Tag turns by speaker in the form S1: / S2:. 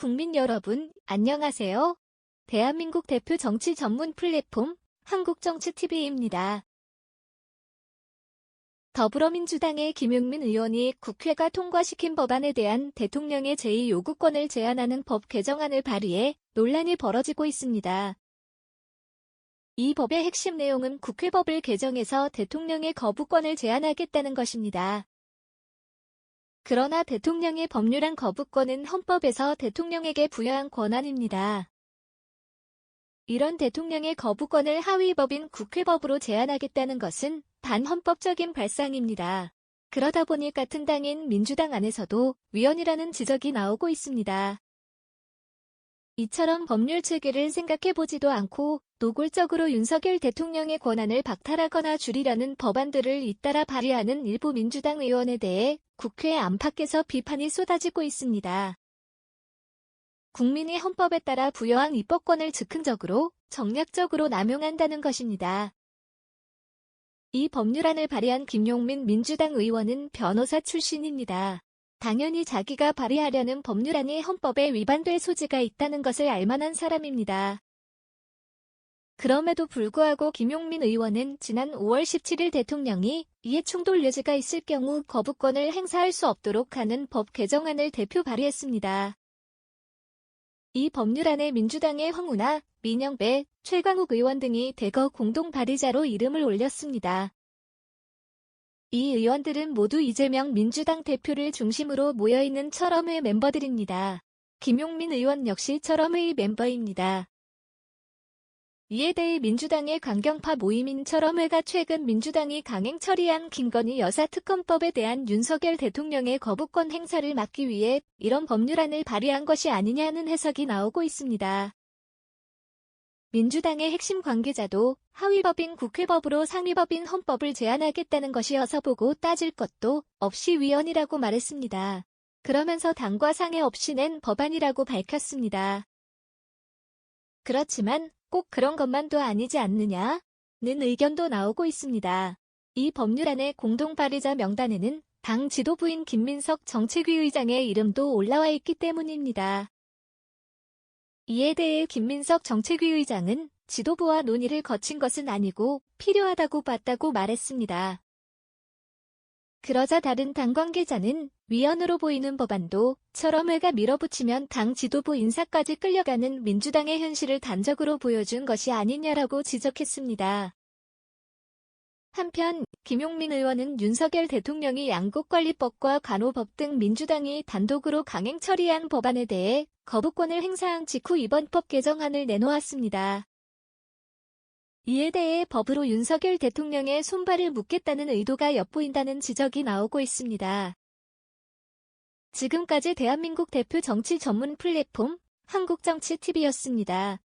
S1: 국민 여러분, 안녕하세요. 대한민국 대표 정치 전문 플랫폼 한국정치TV입니다. 더불어민주당의 김용민 의원이 국회가 통과시킨 법안에 대한 대통령의 제2요구권을 제한하는 법 개정안을 발의해 논란이 벌어지고 있습니다. 이 법의 핵심 내용은 국회법을 개정해서 대통령의 거부권을 제한하겠다는 것입니다. 그러나 대통령의 법률안 거부권은 헌법에서 대통령에게 부여한 권한입니다. 이런 대통령의 거부권을 하위법인 국회법으로 제한하겠다는 것은 반헌법적인 발상입니다. 그러다 보니 같은 당인 민주당 안에서도 위헌이라는 지적이 나오고 있습니다. 이처럼 법률 체계를 생각해보지도 않고 노골적으로 윤석열 대통령의 권한을 박탈하거나 줄이려는 법안들을 잇따라 발의하는 일부 민주당 의원에 대해 국회 안팎에서 비판이 쏟아지고 있습니다. 국민이 헌법에 따라 부여한 입법권을 즉흥적으로, 정략적으로 남용한다는 것입니다. 이 법률안을 발의한 김용민 민주당 의원은 변호사 출신입니다. 당연히 자기가 발의하려는 법률안이 헌법에 위반될 소지가 있다는 것을 알만한 사람입니다. 그럼에도 불구하고 김용민 의원은 지난 5월 17일 대통령이 이해충돌 여지가 있을 경우 거부권을 행사할 수 없도록 하는 법 개정안을 대표 발의했습니다. 이 법률안에 민주당의 황운하, 민영배, 최강욱 의원 등이 대거 공동 발의자로 이름을 올렸습니다. 이 의원들은 모두 이재명 민주당 대표를 중심으로 모여있는 철험회 멤버들입니다. 김용민 의원 역시 철험의 멤버입니다. 이에 대해 민주당의 강경파 모임인 철험회가 최근 민주당이 강행 처리한 김건희 여사 특검법에 대한 윤석열 대통령의 거부권 행사를 막기 위해 이런 법률안을 발의한 것이 아니냐는 해석이 나오고 있습니다. 민주당의 핵심 관계자도 하위법인 국회법으로 상위법인 헌법을 제한하겠다는 것이어서 보고 따질 것도 없이 위헌이라고 말했습니다. 그러면서 당과 상의 없이 낸 법안이라고 밝혔습니다. 그렇지만 꼭 그런 것만도 아니지 않느냐는 의견도 나오고 있습니다. 이 법률안의 공동 발의자 명단에는 당 지도부인 김민석 정책위 의장의 이름도 올라와 있기 때문입니다. 이에 대해 김민석 정책위 의장은 지도부와 논의를 거친 것은 아니고 필요하다고 봤다고 말했습니다. 그러자 다른 당 관계자는 위헌으로 보이는 법안도 철험회가 밀어붙이면 당 지도부 인사까지 끌려가는 민주당의 현실을 단적으로 보여준 것이 아니냐라고 지적했습니다. 한편 김용민 의원은 윤석열 대통령이 양국관리법과 간호법 등 민주당이 단독으로 강행 처리한 법안에 대해 거부권을 행사한 직후 이번 법 개정안을 내놓았습니다. 이에 대해 법으로 윤석열 대통령의 손발을 묶겠다는 의도가 엿보인다는 지적이 나오고 있습니다. 지금까지 대한민국 대표 정치 전문 플랫폼 한국정치TV였습니다.